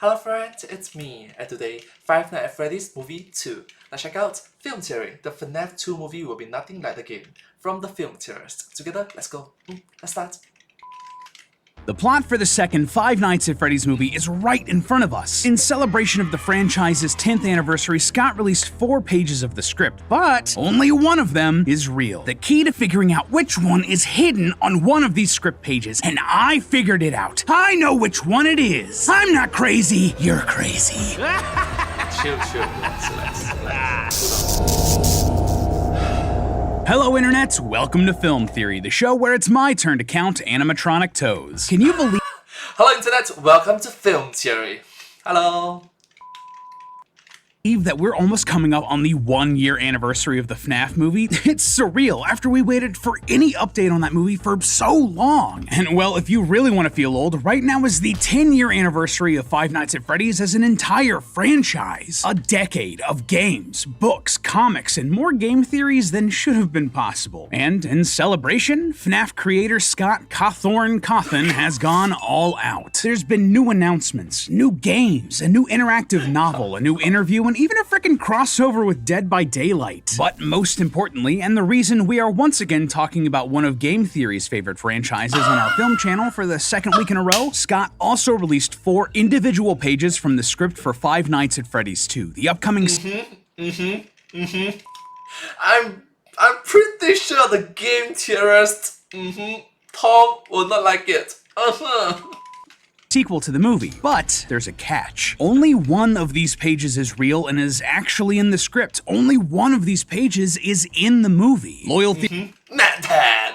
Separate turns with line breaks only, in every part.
Hello friends, it's me, and today, Five Nights at Freddy's Movie 2. Let's check out Film Theory. The FNAF 2 movie will be nothing like the game. From the film theorists. Together, let's go. Let's start.
The plot for the second Five Nights at Freddy's movie is right in front of us. In celebration of the franchise's 10th anniversary, Scott released 4 pages of the script, but only one of them is real. The key to figuring out which one is hidden on one of these script pages, and I figured it out. I know which one it is. I'm not crazy, you're crazy.
Chill, relax.
Hello Internet, welcome to Film Theory, the show where it's my turn to count animatronic toes. Can you believe—
Hello Internet, welcome to Film Theory. Hello.
that we're almost coming up on the 1-year anniversary of the FNAF movie? It's surreal after we waited for any update on that movie for so long. And well, if you really want to feel old, right now is the 10-year anniversary of Five Nights at Freddy's as an entire franchise. A decade of games, books, comics, and more game theories than should have been possible. And in celebration, FNAF creator Scott Cawthon has gone all out. There's been new announcements, new games, a new interactive novel, a new interview, and even a frickin' crossover with Dead by Daylight. But most importantly, and the reason we are once again talking about one of Game Theory's favorite franchises on our film channel for the second week in a row, Scott also released 4 individual pages from the script for Five Nights at Freddy's 2, the upcoming
I'm pretty sure the game theorist, Tom will not like it.
sequel to the movie. But there's a catch. Only one of these pages is real and is actually in the script. Only one of these pages is in the movie. Loyalty.
Not bad.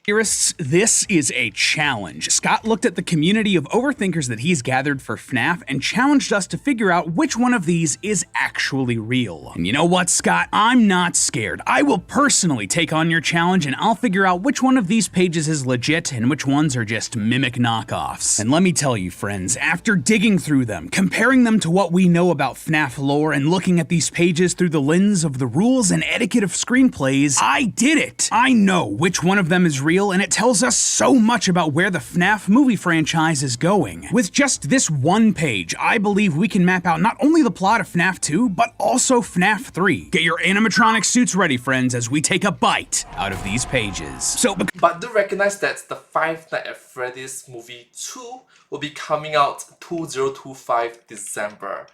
Theorists, this is a challenge. Scott looked at the community of overthinkers that he's gathered for FNAF and challenged us to figure out which one of these is actually real. And you know what, Scott? I'm not scared. I will personally take on your challenge and I'll figure out which one of these pages is legit and which ones are just mimic knockoffs. And let me tell you, friends, after digging through them, comparing them to what we know about FNAF lore, and looking at these pages through the lens of the rules and etiquette of screenplays, I did it! I know which one of them is real, and it tells us so much about where the FNAF movie franchise is going. With just this one page, I believe we can map out not only the plot of FNAF 2, but also FNAF 3. Get your animatronic suits ready, friends, as we take a bite out of these pages.
But do recognize that the Five Nights at Freddy's movie 2 will be coming out 2025 December.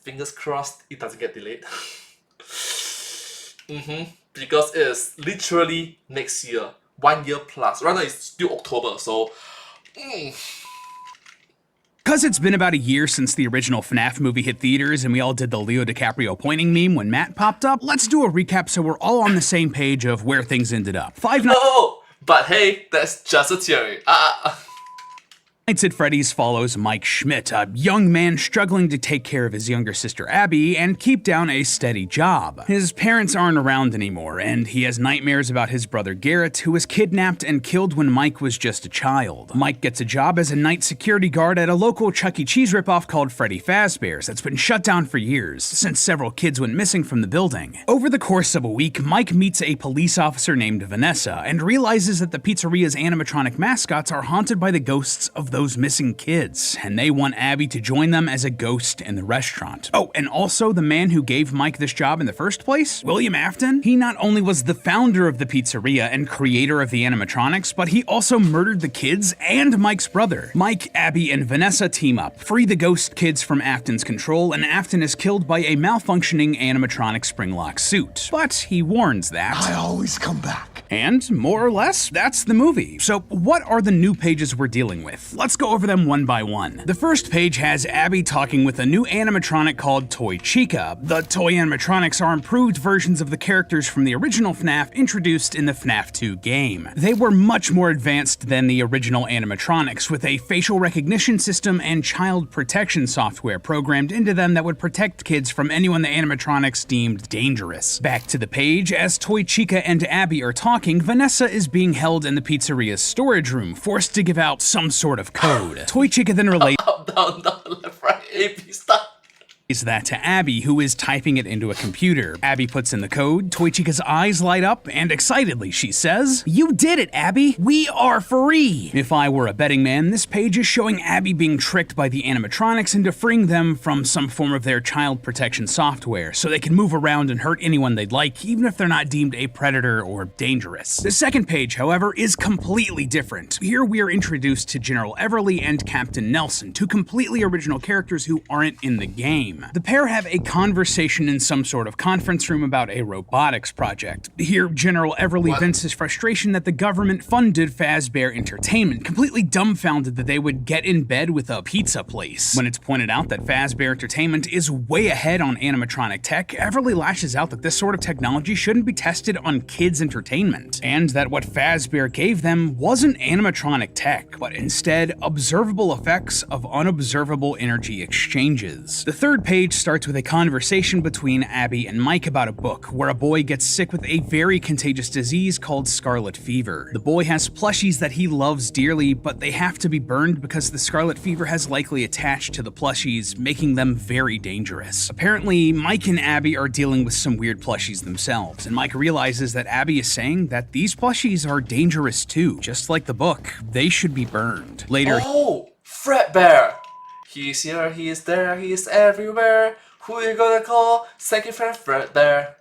Fingers crossed it doesn't get delayed. Because it's literally next year. 1 year plus. Right now it's still October, so
Because it's been about a year since the original FNAF movie hit theaters and we all did the Leo DiCaprio pointing meme when Matt popped up, let's do a recap so we're all on the same page of where things ended up.
But hey, that's just a theory.
Nights at Freddy's follows Mike Schmidt, a young man struggling to take care of his younger sister Abby and keep down a steady job. His parents aren't around anymore, and he has nightmares about his brother Garrett, who was kidnapped and killed when Mike was just a child. Mike gets a job as a night security guard at a local Chuck E. Cheese ripoff called Freddy Fazbear's that's been shut down for years, since several kids went missing from the building. Over the course of a week, Mike meets a police officer named Vanessa and realizes that the pizzeria's animatronic mascots are haunted by the ghosts of those missing kids, and they want Abby to join them as a ghost in the restaurant. Oh, and also the man who gave Mike this job in the first place, William Afton, he not only was the founder of the pizzeria and creator of the animatronics, but he also murdered the kids and Mike's brother. Mike, Abby, and Vanessa team up, free the ghost kids from Afton's control, and Afton is killed by a malfunctioning animatronic springlock suit. But he warns that
I always come back.
And more or less, that's the movie. So what are the new pages we're dealing with? Let's go over them one by one. The first page has Abby talking with a new animatronic called Toy Chica. The toy animatronics are improved versions of the characters from the original FNAF introduced in the FNAF 2 game. They were much more advanced than the original animatronics, with a facial recognition system and child protection software programmed into them that would protect kids from anyone the animatronics deemed dangerous. Back to the page, as Toy Chica and Abby are talking, Vanessa is being held in the pizzeria's storage room, forced to give out some sort of code. Toy Chica then relates
Up, down, left, right, A, B, stop.
that to Abby, who is typing it into a computer. Abby puts in the code, Toichika's eyes light up, and excitedly she says, "You did it, Abby! We are free!" If I were a betting man, this page is showing Abby being tricked by the animatronics into freeing them from some form of their child protection software, so they can move around and hurt anyone they'd like, even if they're not deemed a predator or dangerous. The second page, however, is completely different. Here we are introduced to General Everly and Captain Nelson, two completely original characters who aren't in the game. The pair have a conversation in some sort of conference room about a robotics project. Here, General Everly vents his frustration that the government funded Fazbear Entertainment, completely dumbfounded that they would get in bed with a pizza place. When it's pointed out that Fazbear Entertainment is way ahead on animatronic tech, Everly lashes out that this sort of technology shouldn't be tested on kids' entertainment, and that what Fazbear gave them wasn't animatronic tech, but instead observable effects of unobservable energy exchanges. The third page starts with a conversation between Abby and Mike about a book where a boy gets sick with a very contagious disease called scarlet fever. The boy has plushies that he loves dearly, but they have to be burned because the scarlet fever has likely attached to the plushies, making them very dangerous. Apparently, Mike and Abby are dealing with some weird plushies themselves, and Mike realizes that Abby is saying that these plushies are dangerous too. Just like the book, they should be burned. Later,
Oh, Fredbear! He's here, he is there, he is everywhere. Who you gonna call? Second friend Fredbear.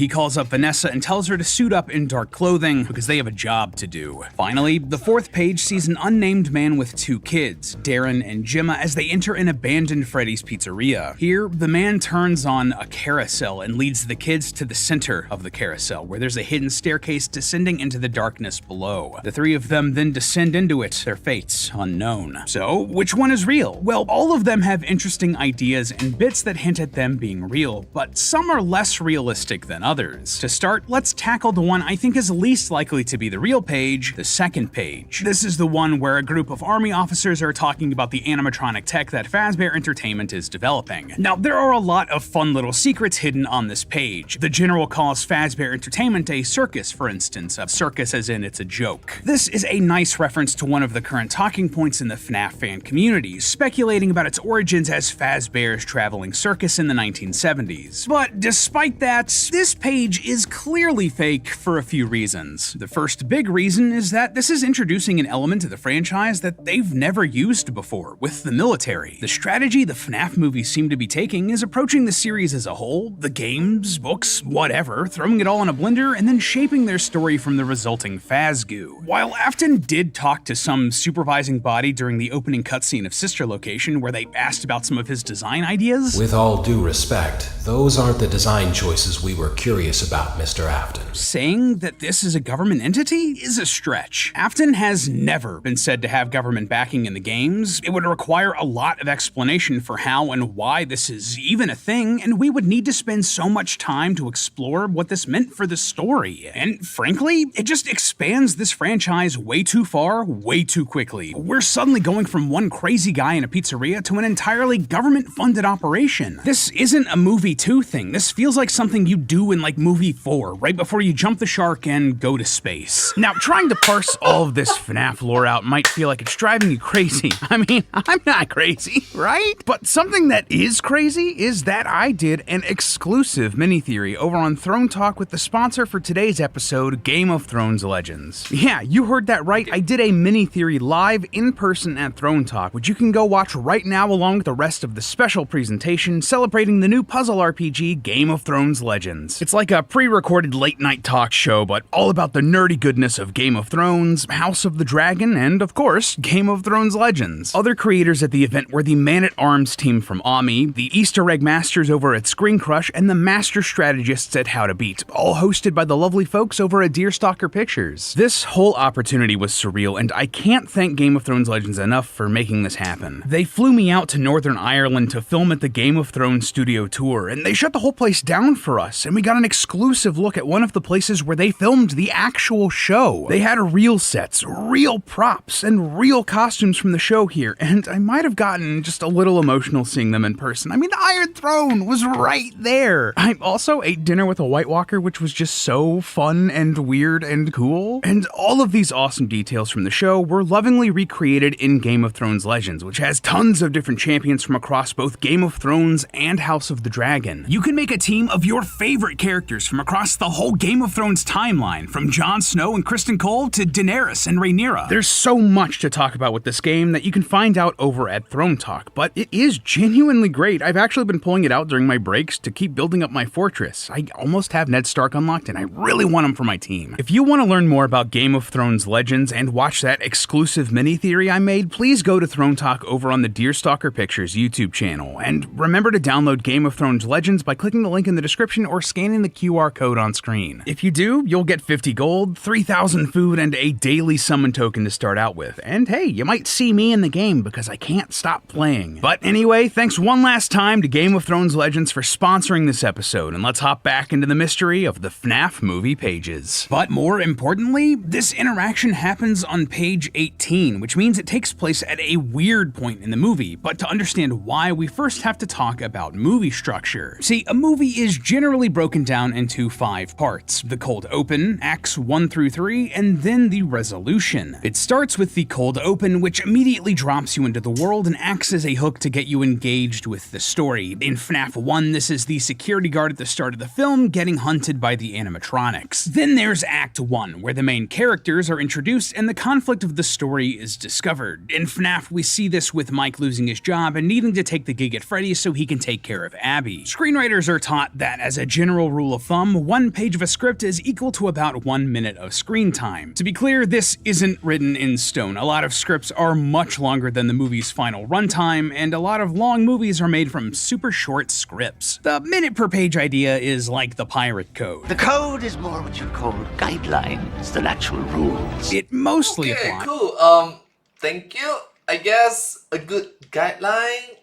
he calls up Vanessa and tells her to suit up in dark clothing because they have a job to do. Finally, the fourth page sees an unnamed man with two kids, Darren and Gemma, as they enter an abandoned Freddy's Pizzeria. Here, the man turns on a carousel and leads the kids to the center of the carousel, where there's a hidden staircase descending into the darkness below. The three of them then descend into it, their fates unknown. So, which one is real? Well, all of them have interesting ideas and bits that hint at them being real, but some are less realistic than others. To start, let's tackle the one I think is least likely to be the real page, the second page. This is the one where a group of army officers are talking about the animatronic tech that Fazbear Entertainment is developing. Now, there are a lot of fun little secrets hidden on this page. The general calls Fazbear Entertainment a circus, for instance, a circus as in it's a joke. This is a nice reference to one of the current talking points in the FNAF fan community, speculating about its origins as Fazbear's traveling circus in the 1970s. But despite that, this page is clearly fake for a few reasons. The first big reason is that this is introducing an element to the franchise that they've never used before, with the military. The strategy the FNAF movies seem to be taking is approaching the series as a whole, the games, books, whatever, throwing it all in a blender, and then shaping their story from the resulting Fazgoo. While Afton did talk to some supervising body during the opening cutscene of Sister Location, where they asked about some of his design ideas,
with all due respect, those aren't the design choices we were curious about, Mr. Afton.
saying that this is a government entity is a stretch. Afton has never been said to have government backing in the games. It would require a lot of explanation for how and why this is even a thing, and we would need to spend so much time to explore what this meant for the story. And frankly, it just expands this franchise way too far, way too quickly. We're suddenly going from one crazy guy in a pizzeria to an entirely government-funded operation. This isn't a movie 2 thing. This feels like something you do in like movie 4, right before you jump the shark and go to space. Now, trying to parse all of this FNAF lore out might feel like it's driving you crazy. I mean, I'm not crazy, right? But something that is crazy is that I did an exclusive mini-theory over on Throne Talk with the sponsor for today's episode, Game of Thrones Legends. Yeah, you heard that right. I did a mini-theory live in person at Throne Talk, which you can go watch right now along with the rest of the special presentation celebrating the new puzzle RPG, Game of Thrones Legends. It's like a pre-recorded late-night talk show, but all about the nerdy goodness of Game of Thrones, House of the Dragon, and, of course, Game of Thrones Legends. Other creators at the event were the Man-at-Arms team from Ami, the Easter Egg Masters over at Screen Crush, and the Master Strategists at How to Beat, all hosted by the lovely folks over at Deerstalker Pictures. This whole opportunity was surreal, and I can't thank Game of Thrones Legends enough for making this happen. They flew me out to Northern Ireland to film at the Game of Thrones studio tour, and they shut the whole place down for us, and we got got an exclusive look at one of the places where they filmed the actual show. They had real sets, real props, and real costumes from the show here, and I might have gotten just a little emotional seeing them in person. I mean, the Iron Throne was right there. I also ate dinner with a White Walker, which was just so fun and weird and cool. And all of these awesome details from the show were lovingly recreated in Game of Thrones Legends, which has tons of different champions from across both Game of Thrones and House of the Dragon. You can make a team of your favorite characters from across the whole Game of Thrones timeline, from Jon Snow and Criston Cole to Daenerys and Rhaenyra. There's so much to talk about with this game that you can find out over at Throne Talk, but it is genuinely great. I've actually been pulling it out during my breaks to keep building up my fortress. I almost have Ned Stark unlocked and I really want him for my team. If you want to learn more about Game of Thrones Legends and watch that exclusive mini-theory I made, please go to Throne Talk over on the Deerstalker Pictures YouTube channel. And remember to download Game of Thrones Legends by clicking the link in the description or scanning the QR code on screen. If you do, you'll get 50 gold, 3,000 food, and a daily summon token to start out with. And hey, you might see me in the game because I can't stop playing. But anyway, thanks one last time to Game of Thrones Legends for sponsoring this episode, and let's hop back into the mystery of the FNAF movie pages. But more importantly, this interaction happens on page 18, which means it takes place at a weird point in the movie. But to understand why, we first have to talk about movie structure. See, a movie is generally broken down into 5 parts: the cold open, acts 1 through 3, and then the resolution. It starts with the cold open, which immediately drops you into the world and acts as a hook to get you engaged with the story. In FNAF 1, this is the security guard at the start of the film getting hunted by the animatronics. Then there's Act 1, where the main characters are introduced and the conflict of the story is discovered. In FNAF, we see this with Mike losing his job and needing to take the gig at Freddy's so he can take care of Abby. Screenwriters are taught that, as a general rule of thumb, 1 page of a script is equal to about 1 minute of screen time. To be clear, this isn't written in stone. A lot of scripts are much longer than the movie's final runtime, and a lot of long movies are made from super short scripts. The minute per page idea is like the pirate code.
The code is more what you'd call guidelines than actual rules.
It mostly
Okay,
applies.
cool. Thank you. I guess a good guideline.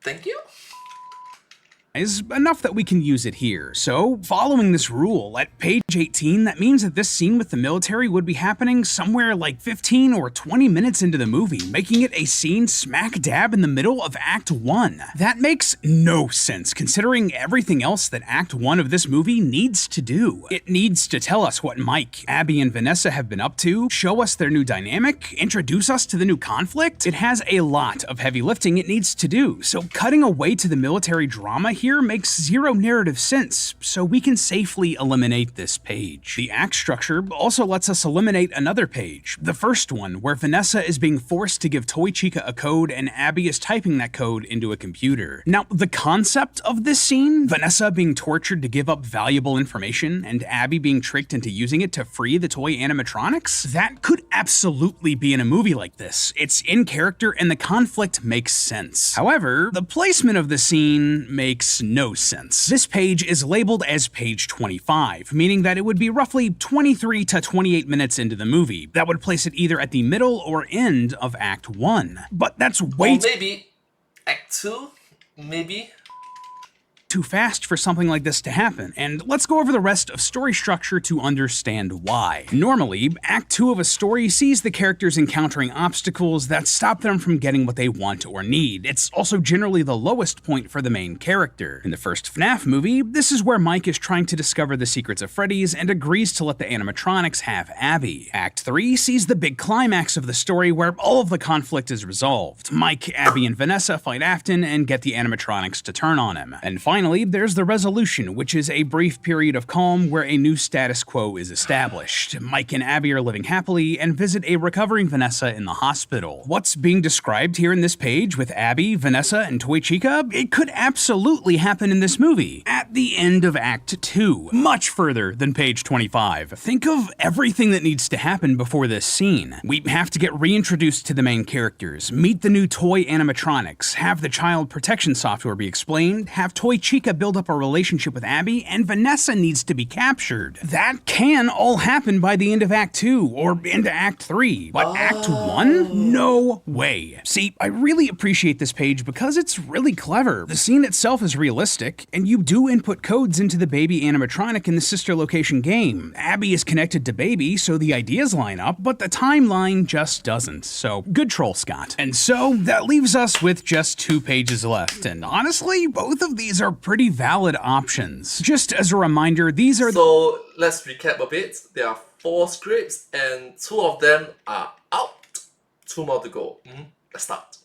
Thank you.
Is enough that we can use it here. So, following this rule, at page 18, that means that this scene with the military would be happening somewhere like 15 or 20 minutes into the movie, making it a scene smack dab in the middle of Act 1. That makes no sense, considering everything else that Act 1 of this movie needs to do. It needs to tell us what Mike, Abby, and Vanessa have been up to, show us their new dynamic, introduce us to the new conflict. It has a lot of heavy lifting it needs to do, so cutting away to the military drama here makes zero narrative sense, so we can safely eliminate this page. The act structure also lets us eliminate another page, the first one, where Vanessa is being forced to give Toy Chica a code and Abby is typing that code into a computer. Now, the concept of this scene, Vanessa being tortured to give up valuable information and Abby being tricked into using it to free the toy animatronics, that could absolutely be in a movie like this. It's in character and the conflict makes sense. However, the placement of the scene makes no sense. This page is labeled as page 25, meaning that it would be roughly 23 to 28 minutes into the movie. That would place it either at the middle or end of Act 1. But that's way
Or maybe Act 2? Maybe?
too fast for something like this to happen, and let's go over the rest of story structure to understand why. Normally, Act 2 of a story sees the characters encountering obstacles that stop them from getting what they want or need. It's also generally the lowest point for the main character. In the first FNAF movie, this is where Mike is trying to discover the secrets of Freddy's and agrees to let the animatronics have Abby. Act 3 sees the big climax of the story where all of the conflict is resolved. Mike, Abby, and Vanessa fight Afton and get the animatronics to turn on him. And finally, there's the resolution, which is a brief period of calm where a new status quo is established. Mike and Abby are living happily and visit a recovering Vanessa in the hospital. What's being described here in this page with Abby, Vanessa, and Toy Chica, it could absolutely happen in this movie, at the end of Act 2, much further than page 25. Think of everything that needs to happen before this scene. We have to get reintroduced to the main characters, meet the new toy animatronics, have the child protection software be explained, have Toy Chica Chica build up a relationship with Abby, and Vanessa needs to be captured. That can all happen by the end of Act 2, or into Act 3. But Act 1? No way. See, I really appreciate this page because it's really clever. The scene itself is realistic, and you do input codes into the baby animatronic in the sister location game. Abby is connected to baby, so the ideas line up, but the timeline just doesn't. So, good troll, Scott. And so, that leaves us with just 2 pages left, and honestly, both of these are pretty valid options. Just as a reminder, these are
So let's recap a bit. There are 4 scripts and 2 of them are out. 2 more to go. Let's start.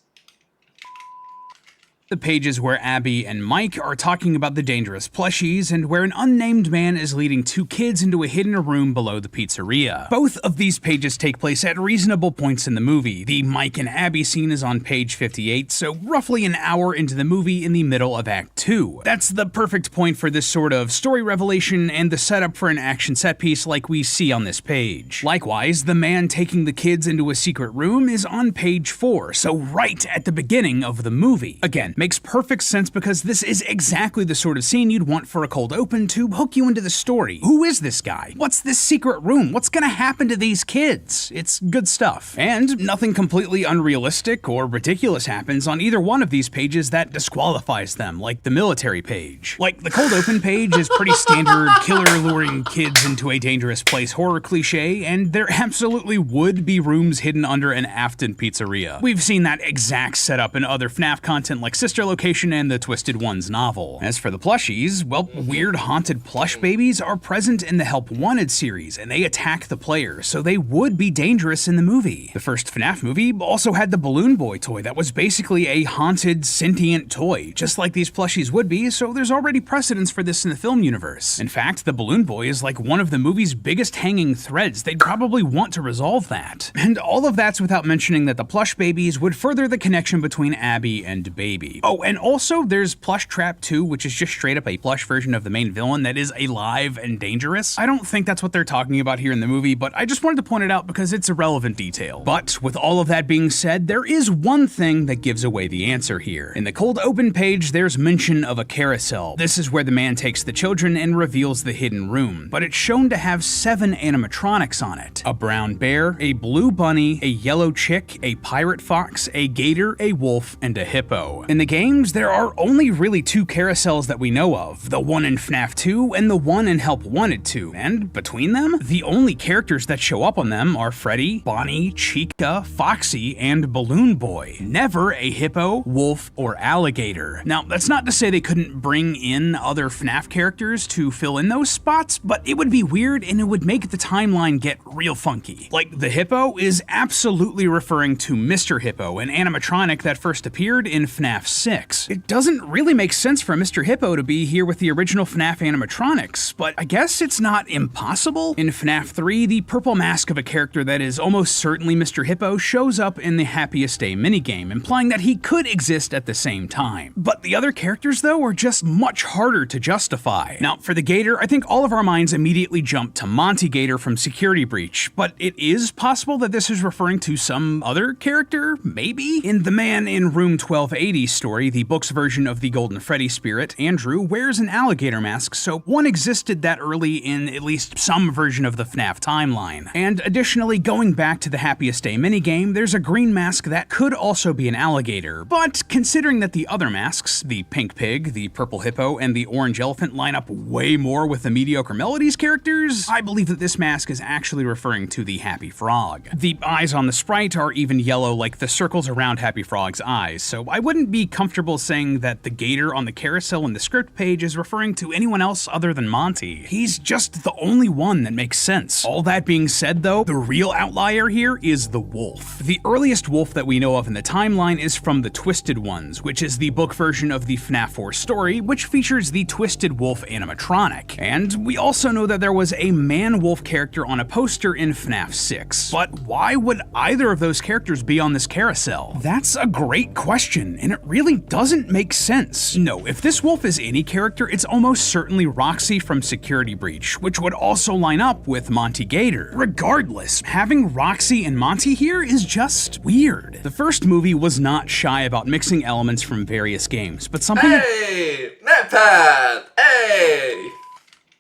the pages where Abby and Mike are talking about the dangerous plushies and where an unnamed man is leading 2 kids into a hidden room below the pizzeria. Both of these pages take place at reasonable points in the movie. The Mike and Abby scene is on page 58, so roughly an hour into the movie in the middle of Act 2. That's the perfect point for this sort of story revelation and the setup for an action set piece like we see on this page. Likewise, the man taking the kids into a secret room is on page 4, so right at the beginning of the movie. Again, makes perfect sense because this is exactly the sort of scene you'd want for a cold open to hook you into the story. Who is this guy? What's this secret room? What's gonna happen to these kids? It's good stuff. And nothing completely unrealistic or ridiculous happens on either one of these pages that disqualifies them, like the military page. Like, the cold open page is pretty standard killer luring kids into a dangerous place horror cliche, and there absolutely would be rooms hidden under an Afton pizzeria. We've seen that exact setup in other FNAF content like Sister Location and the Twisted Ones novel. As for the plushies, well, weird haunted plush babies are present in the Help Wanted series, and they attack the player, so they would be dangerous in the movie. The first FNAF movie also had the Balloon Boy toy that was basically a haunted, sentient toy, just like these plushies would be, so there's already precedence for this in the film universe. In fact, the Balloon Boy is like one of the movie's biggest hanging threads. They'd probably want to resolve that. And all of that's without mentioning that the plush babies would further the connection between Abby and Baby. Oh, and also there's Plush Trap 2, which is just straight up a plush version of the main villain that is alive and dangerous. I don't think that's what they're talking about here in the movie, but I just wanted to point it out because it's a relevant detail. But with all of that being said, there is one thing that gives away the answer here. In the cold open page, there's mention of a carousel. This is where the man takes the children and reveals the hidden room, but it's shown to have 7 animatronics on it. A brown bear, a blue bunny, a yellow chick, a pirate fox, a gator, a wolf, and a hippo. In the games, there are only really 2 carousels that we know of, the one in FNAF 2 and the one in Help Wanted 2, and between them, the only characters that show up on them are Freddy, Bonnie, Chica, Foxy, and Balloon Boy. Never a hippo, wolf, or alligator. Now, that's not to say they couldn't bring in other FNAF characters to fill in those spots, but it would be weird and it would make the timeline get real funky. Like, the hippo is absolutely referring to Mr. Hippo, an animatronic that first appeared in FNAF 6. It doesn't really make sense for Mr. Hippo to be here with the original FNAF animatronics, but I guess it's not impossible. In FNAF 3, the purple mask of a character that is almost certainly Mr. Hippo shows up in the Happiest Day minigame, implying that he could exist at the same time. But the other characters, though, are just much harder to justify. Now, for the Gator, I think all of our minds immediately jump to Monty Gator from Security Breach, but it is possible that this is referring to some other character, maybe? In The Man in Room 1280 story, the book's version of the Golden Freddy spirit, Andrew wears an alligator mask, so one existed that early in at least some version of the FNAF timeline. And additionally, going back to the Happiest Day minigame, there's a green mask that could also be an alligator, but considering that the other masks, the pink pig, the purple hippo, and the orange elephant line up way more with the mediocre Melodies characters, I believe that this mask is actually referring to the Happy Frog. The eyes on the sprite are even yellow like the circles around Happy Frog's eyes, so I wouldn't be comfortable saying that the gator on the carousel in the script page is referring to anyone else other than Monty. He's just the only one that makes sense. All that being said though, the real outlier here is the wolf. The earliest wolf that we know of in the timeline is from the Twisted Ones, which is the book version of the FNAF 4 story, which features the Twisted Wolf animatronic. And we also know that there was a man-wolf character on a poster in FNAF 6. But why would either of those characters be on this carousel? That's a great question, and it really doesn't make sense. No, if this wolf is any character, it's almost certainly Roxy from Security Breach, which would also line up with Monty Gator. Regardless, having Roxy and Monty here is just weird. The first movie was not shy about mixing elements from various games, but something
Hey! That Japan! Hey!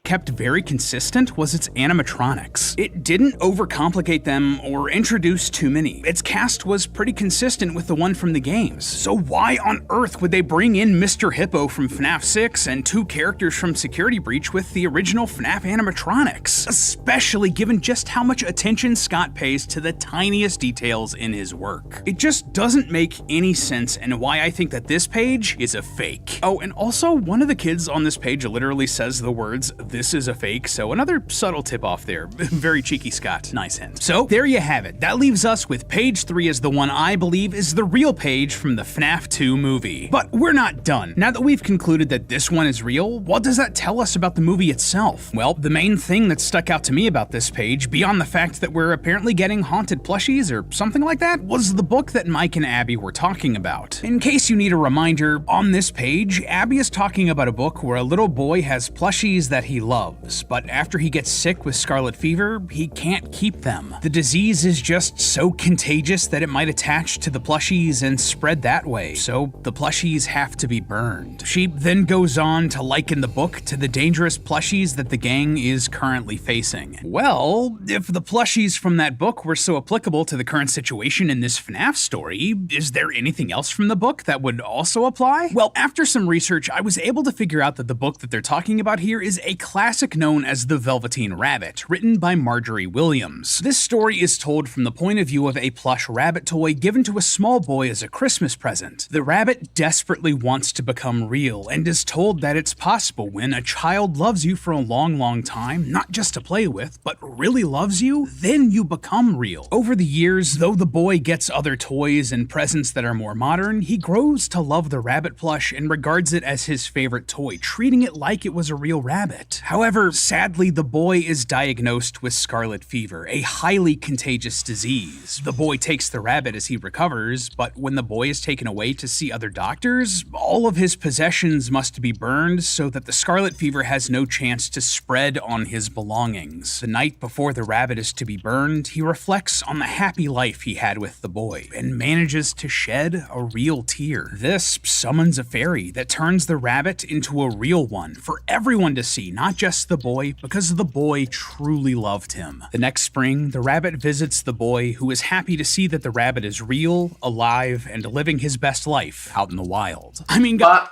Kept very consistent was its animatronics. It didn't overcomplicate them or introduce too many. Its cast was pretty consistent with the one from the games. So why on earth would they bring in Mr. Hippo from FNAF 6 and 2 characters from Security Breach with the original FNAF animatronics? Especially given just how much attention Scott pays to the tiniest details in his work. It just doesn't make any sense, and why I think that this page is a fake. Oh, and also one of the kids on this page literally says the words, "This is a fake," so another subtle tip off there. Very cheeky, Scott. Nice hint. So there you have it. That leaves us with page 3 as the one I believe is the real page from the FNAF 2 movie. But we're not done. Now that we've concluded that this one is real, what does that tell us about the movie itself? Well, the main thing that stuck out to me about this page, beyond the fact that we're apparently getting haunted plushies or something like that, was the book that Mike and Abby were talking about. In case you need a reminder, on this page, Abby is talking about a book where a little boy has plushies that he loves, but after he gets sick with scarlet fever, he can't keep them. The disease is just so contagious that it might attach to the plushies and spread that way, so the plushies have to be burned. She then goes on to liken the book to the dangerous plushies that the gang is currently facing. Well, if the plushies from that book were so applicable to the current situation in this FNAF story, is there anything else from the book that would also apply? Well, after some research, I was able to figure out that the book that they're talking about here is a classic known as The Velveteen Rabbit, written by Marjorie Williams. This story is told from the point of view of a plush rabbit toy given to a small boy as a Christmas present. The rabbit desperately wants to become real and is told that it's possible when a child loves you for a long time, not just to play with, but really loves you, then you become real. Over the years, though the boy gets other toys and presents that are more modern, he grows to love the rabbit plush and regards it as his favorite toy, treating it like it was a real rabbit. However, sadly, the boy is diagnosed with scarlet fever, a highly contagious disease. The boy takes the rabbit as he recovers, but when the boy is taken away to see other doctors, all of his possessions must be burned so that the scarlet fever has no chance to spread on his belongings. The night before the rabbit is to be burned, he reflects on the happy life he had with the boy and manages to shed a real tear. This summons a fairy that turns the rabbit into a real one for everyone to see, not just the boy, because the boy truly loved him. The next spring, the rabbit visits the boy, who is happy to see that the rabbit is real, alive, and living his best life out in the wild. I mean,
But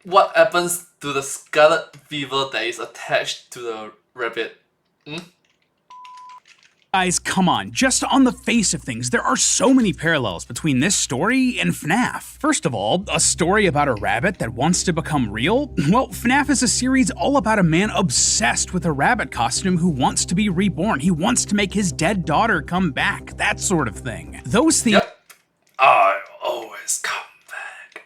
what happens to the scarlet fever that is attached to the rabbit?
guys, come on. Just on the face of things, there are so many parallels between this story and FNAF. First of all, a story about a rabbit that wants to become real? Well, FNAF is a series all about a man obsessed with a rabbit costume who wants to be reborn. He wants to make his dead daughter come back, that sort of thing. Those themes—
Yep. I always come back.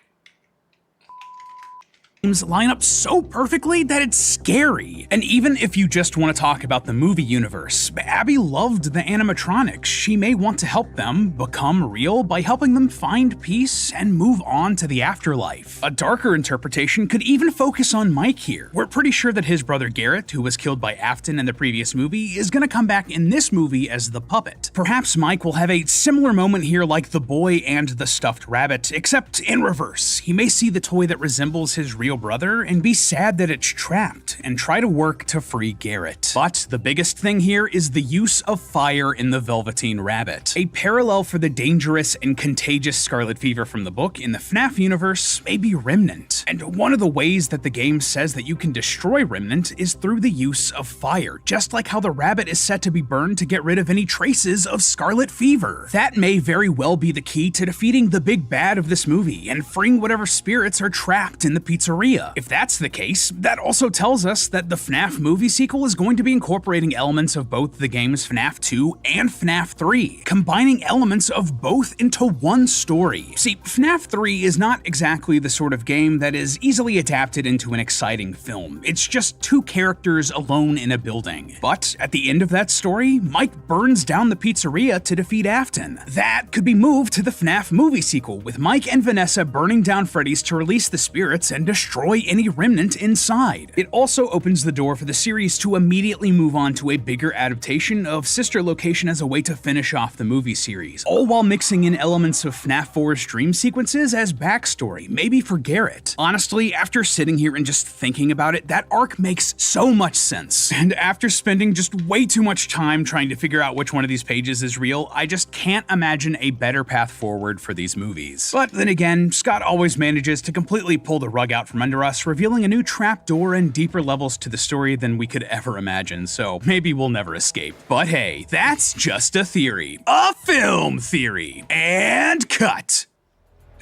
line up so perfectly that it's scary. And even if you just want to talk about the movie universe, Abby loved the animatronics. She may want to help them become real by helping them find peace and move on to the afterlife. A darker interpretation could even focus on Mike here. We're pretty sure that his brother Garrett, who was killed by Afton in the previous movie, is gonna come back in this movie as the puppet. Perhaps Mike will have a similar moment here like the boy and the stuffed rabbit, except in reverse. He may see the toy that resembles his real brother and be sad that it's trapped and try to work to free Garrett. But the biggest thing here is the use of fire in the Velveteen Rabbit. A parallel for the dangerous and contagious scarlet fever from the book in the FNAF universe may be Remnant. And one of the ways that the game says that you can destroy Remnant is through the use of fire, just like how the rabbit is set to be burned to get rid of any traces of scarlet fever. That may very well be the key to defeating the big bad of this movie and freeing whatever spirits are trapped in the pizzeria. If that's the case, that also tells us that the FNAF movie sequel is going to be incorporating elements of both the games FNAF 2 and FNAF 3, combining elements of both into one story. See, FNAF 3 is not exactly the sort of game that is easily adapted into an exciting film. It's just two characters alone in a building. But at the end of that story, Mike burns down the pizzeria to defeat Afton. That could be moved to the FNAF movie sequel, with Mike and Vanessa burning down Freddy's to release the spirits and destroy destroy any remnant inside. It also opens the door for the series to immediately move on to a bigger adaptation of Sister Location as a way to finish off the movie series, all while mixing in elements of FNAF 4's dream sequences as backstory, maybe for Garrett. Honestly, after sitting here and just thinking about it, that arc makes so much sense. And after spending just way too much time trying to figure out which one of these pages is real, I just can't imagine a better path forward for these movies. But then again, Scott always manages to completely pull the rug out from under us, revealing a new trapdoor and deeper levels to the story than we could ever imagine, so maybe we'll never escape. But hey, that's just a theory. A film theory. And cut!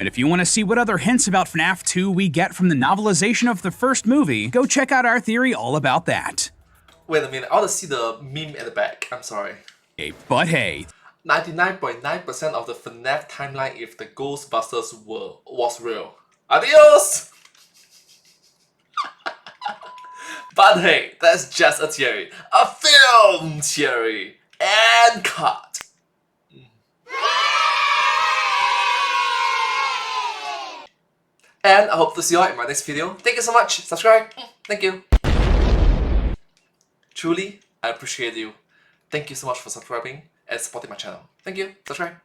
And if you want to see what other hints about FNAF 2 we get from the novelization of the first movie, go check out our theory all about that.
Wait a minute, I want to see the meme at the back. I'm sorry.
But hey,
99.9% of the FNAF timeline if the Ghostbusters was real. Adios! But hey, that's just a theory. A film theory. And cut. And I hope to see you all in my next video. Thank you so much. Subscribe. Thank you. Truly, I appreciate you. Thank you so much for subscribing and supporting my channel. Thank you. Subscribe.